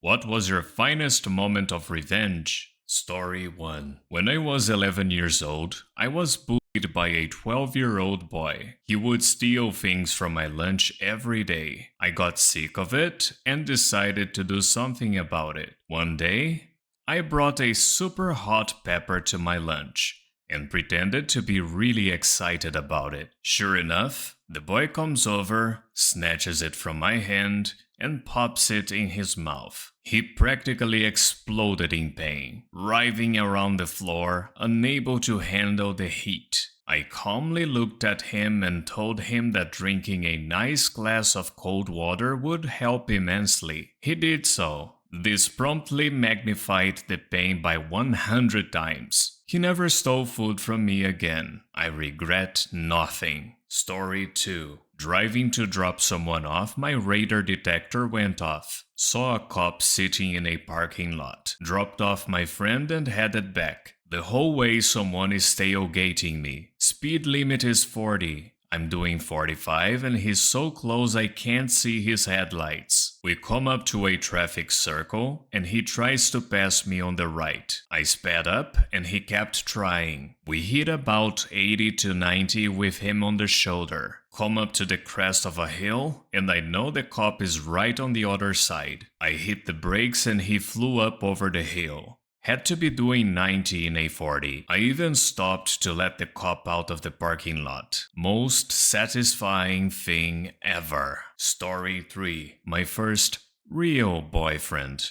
What was your finest moment of revenge? Story 1. When I was 11 years old, I was bullied by a 12-year-old boy. He would steal things from my lunch every day. I got sick of it and decided to do something about it. One day, I brought a super hot pepper to my lunch and pretended to be really excited about it. Sure enough, the boy comes over, snatches it from my hand, and pops it in his mouth. He practically exploded in pain, writhing around the floor, unable to handle the heat. I calmly looked at him and told him that drinking a nice glass of cold water would help immensely. He did so. This promptly magnified the pain by 100 times. He never stole food from me again. I regret nothing. Story 2. Driving to drop someone off, my radar detector went off. Saw a cop sitting in a parking lot. Dropped off my friend and headed back. The whole way someone is tailgating me. Speed limit is 40. I'm doing 45 and he's so close I can't see his headlights. We come up to a traffic circle and he tries to pass me on the right. I sped up and he kept trying. We hit about 80 to 90 with him on the shoulder. Come up to the crest of a hill and I know the cop is right on the other side. I hit the brakes and he flew up over the hill. Had to be doing 90 in a 40. I even stopped to let the cop out of the parking lot. Most satisfying thing ever. Story 3. My first real boyfriend.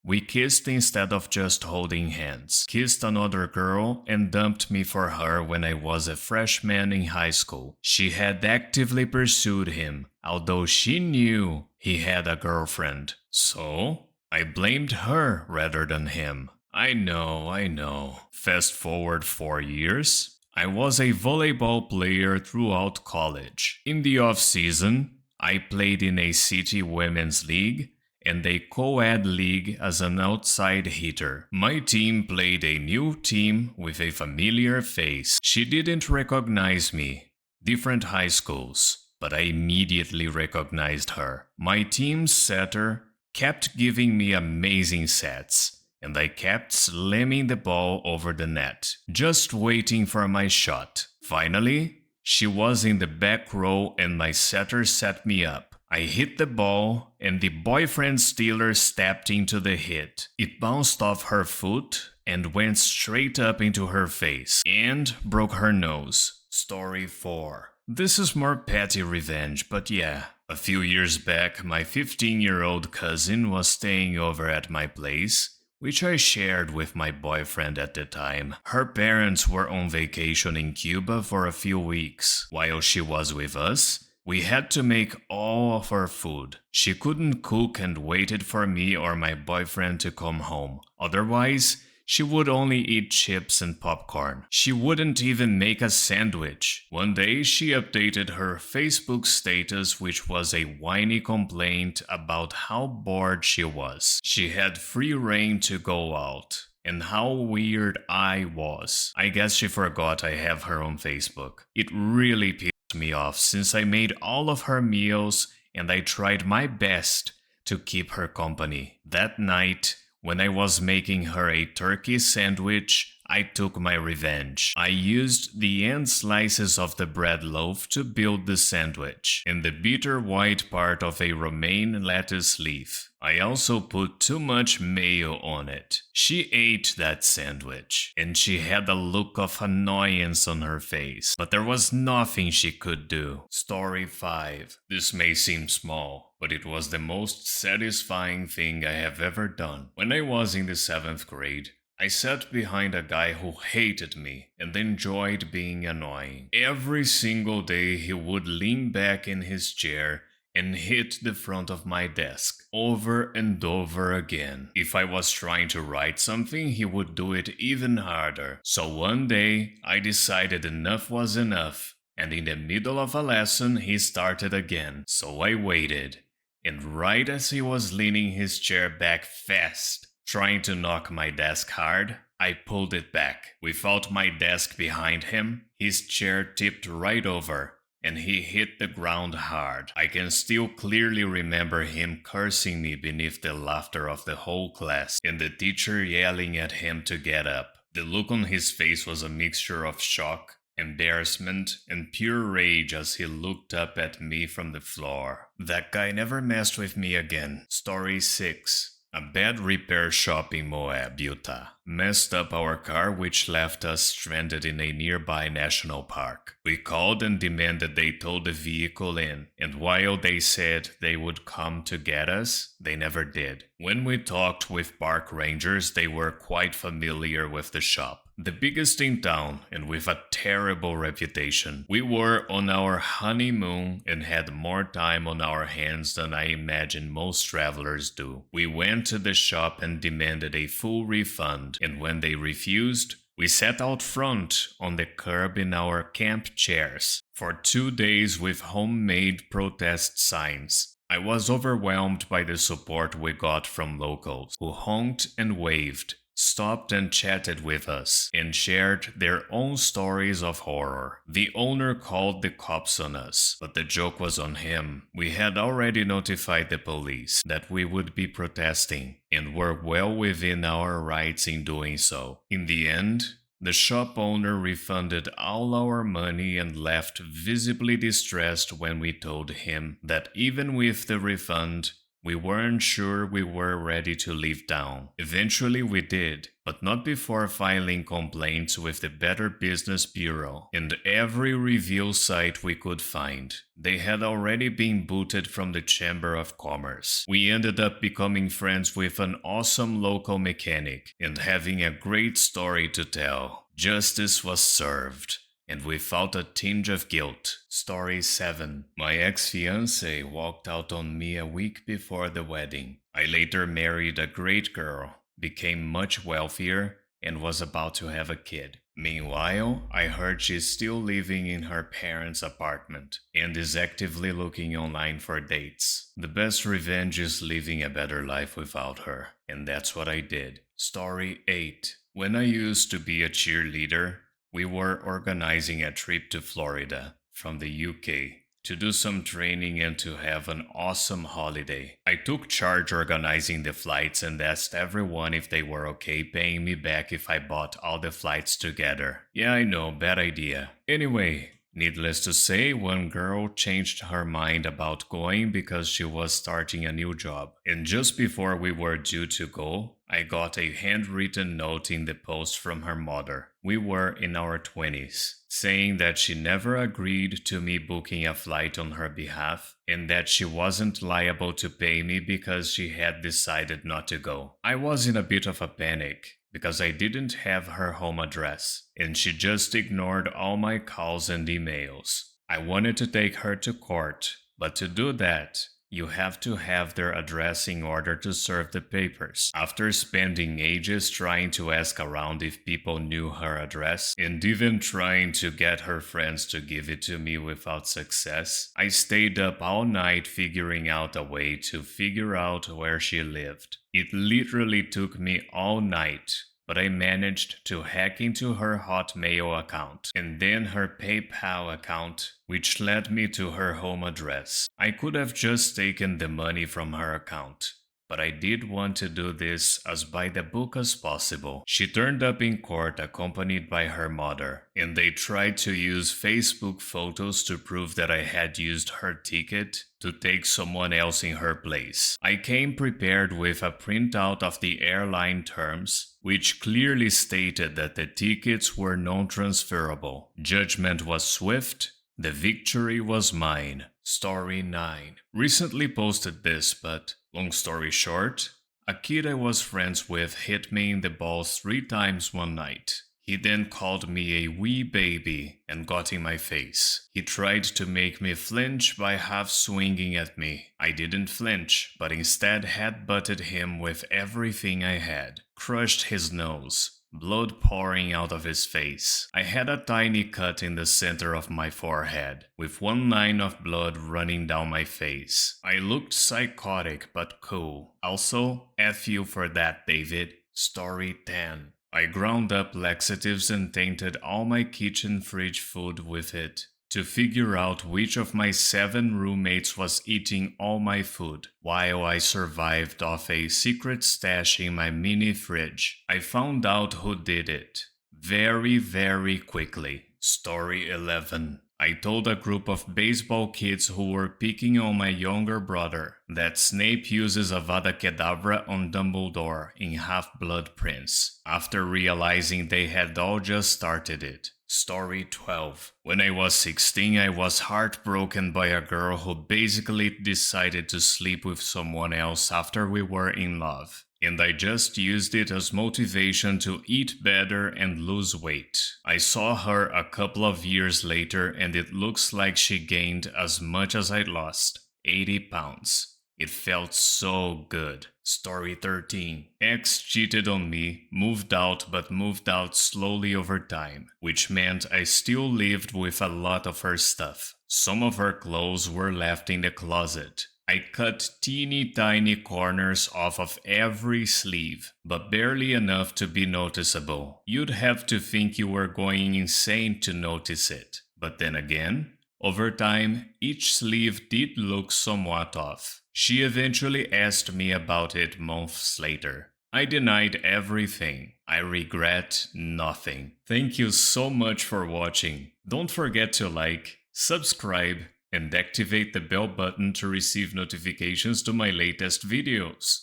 We kissed instead of just holding hands. Kissed another girl and dumped me for her when I was a freshman in high school. She had actively pursued him, although she knew he had a girlfriend. So, I blamed her rather than him. I know. Fast forward 4 years. I was a volleyball player throughout college. In the off-season, I played in a city women's league and a co-ed league as an outside hitter. My team played a new team with a familiar face. She didn't recognize me. Different high schools, but I immediately recognized her. My team's setter kept giving me amazing sets, and I kept slamming the ball over the net, just waiting for my shot. Finally, she was in the back row and my setter set me up. I hit the ball and the boyfriend stealer stepped into the hit. It bounced off her foot and went straight up into her face and broke her nose. Story 4. This is more petty revenge, but yeah. A few years back, my 15-year-old cousin was staying over at my place, which I shared with my boyfriend at the time. Her parents were on vacation in Cuba for a few weeks. While she was with us, we had to make all of our food. She couldn't cook and waited for me or my boyfriend to come home. Otherwise, she would only eat chips and popcorn. She wouldn't even make a sandwich. One day, she updated her Facebook status, which was a whiny complaint about how bored she was. She had free reign to go out, and how weird I was. I guess she forgot I have her on Facebook. It really pissed me off since I made all of her meals and I tried my best to keep her company. That night, when I was making her a turkey sandwich, I took my revenge. I used the end slices of the bread loaf to build the sandwich, and the bitter white part of a romaine lettuce leaf. I also put too much mayo on it. She ate that sandwich, and she had a look of annoyance on her face, but there was nothing she could do. Story 5. This may seem small, but it was the most satisfying thing I have ever done. When I was in the 7th grade, I sat behind a guy who hated me and enjoyed being annoying. Every single day he would lean back in his chair and hit the front of my desk over and over again. If I was trying to write something, he would do it even harder. So one day, I decided enough was enough, and in the middle of a lesson, he started again. So I waited, and right as he was leaning his chair back fast, trying to knock my desk hard, I pulled it back. Without my desk behind him, his chair tipped right over, and he hit the ground hard. I can still clearly remember him cursing me beneath the laughter of the whole class, and the teacher yelling at him to get up. The look on his face was a mixture of shock, embarrassment, and pure rage as he looked up at me from the floor. That guy never messed with me again. Story 6. A bad repair shop in Moab, Utah, messed up our car, which left us stranded in a nearby national park. We called and demanded they tow the vehicle in, and while they said they would come to get us, they never did. When we talked with park rangers, they were quite familiar with the shop. The biggest in town and with a terrible reputation. We were on our honeymoon and had more time on our hands than I imagine most travelers do. We went to the shop and demanded a full refund, and when they refused, we sat out front on the curb in our camp chairs for 2 days with homemade protest signs. I was overwhelmed by the support we got from locals who honked and waved, stopped and chatted with us, and shared their own stories of horror. The owner called the cops on us, but the joke was on him. We had already notified the police that we would be protesting, and were well within our rights in doing so. In the end, the shop owner refunded all our money and left visibly distressed when we told him that even with the refund, we weren't sure we were ready to leave town. Eventually we did, but not before filing complaints with the Better Business Bureau and every review site we could find. They had already been booted from the Chamber of Commerce. We ended up becoming friends with an awesome local mechanic and having a great story to tell. Justice was served, and we felt a tinge of guilt. Story 7. My ex-fiancé walked out on me a week before the wedding. I later married a great girl, became much wealthier, and was about to have a kid. Meanwhile, I heard she's still living in her parents' apartment and is actively looking online for dates. The best revenge is living a better life without her, and that's what I did. Story 8. When I used to be a cheerleader, we were organizing a trip to Florida from the UK to do some training and to have an awesome holiday. I took charge organizing the flights and asked everyone if they were okay paying me back if I bought all the flights together. Yeah, I know, bad idea. Anyway, needless to say, one girl changed her mind about going because she was starting a new job. And just before we were due to go, I got a handwritten note in the post from her mother. We were in our 20s, saying that she never agreed to me booking a flight on her behalf and that she wasn't liable to pay me because she had decided not to go. I was in a bit of a panic because I didn't have her home address, and she just ignored all my calls and emails. I wanted to take her to court, but to do that, you have to have their address in order to serve the papers. After spending ages trying to ask around if people knew her address, and even trying to get her friends to give it to me without success, I stayed up all night figuring out a way to figure out where she lived. It literally took me all night, but I managed to hack into her Hotmail account and then her PayPal account, which led me to her home address. I could have just taken the money from her account, but I did want to do this as by the book as possible. She turned up in court accompanied by her mother, and they tried to use Facebook photos to prove that I had used her ticket to take someone else in her place. I came prepared with a printout of the airline terms, which clearly stated that the tickets were non-transferable. Judgment was swift. The victory was mine. Story 9. Recently posted this, but long story short, a kid I was friends with hit me in the balls 3 times one night. He then called me a wee baby and got in my face. He tried to make me flinch by half swinging at me. I didn't flinch, but instead headbutted him with everything I had, crushed his nose, blood pouring out of his face. I had a tiny cut in the center of my forehead, with 1 line of blood running down my face. I looked psychotic but cool. Also, F you for that, David. Story 10. I ground up laxatives and tainted all my kitchen fridge food with it. to figure out which of my 7 roommates was eating all my food, while I survived off a secret stash in my mini fridge. I found out who did it. Very, very quickly. Story 11. I told a group of baseball kids who were picking on my younger brother that Snape uses Avada Kedavra on Dumbledore in Half-Blood Prince, after realizing they had all just started it. Story 12. When I was 16, I was heartbroken by a girl who basically decided to sleep with someone else after we were in love. And I just used it as motivation to eat better and lose weight. I saw her a couple of years later and it looks like she gained as much as I lost, 80 pounds. It felt so good. Story 13. Ex cheated on me, moved out but moved out slowly over time, which meant I still lived with a lot of her stuff. Some of her clothes were left in the closet. I cut teeny tiny corners off of every sleeve, but barely enough to be noticeable. You'd have to think you were going insane to notice it. But then again, over time, each sleeve did look somewhat off. She eventually asked me about it months later. I denied everything. I regret nothing. Thank you so much for watching. Don't forget to like, subscribe, and activate the bell button to receive notifications to my latest videos.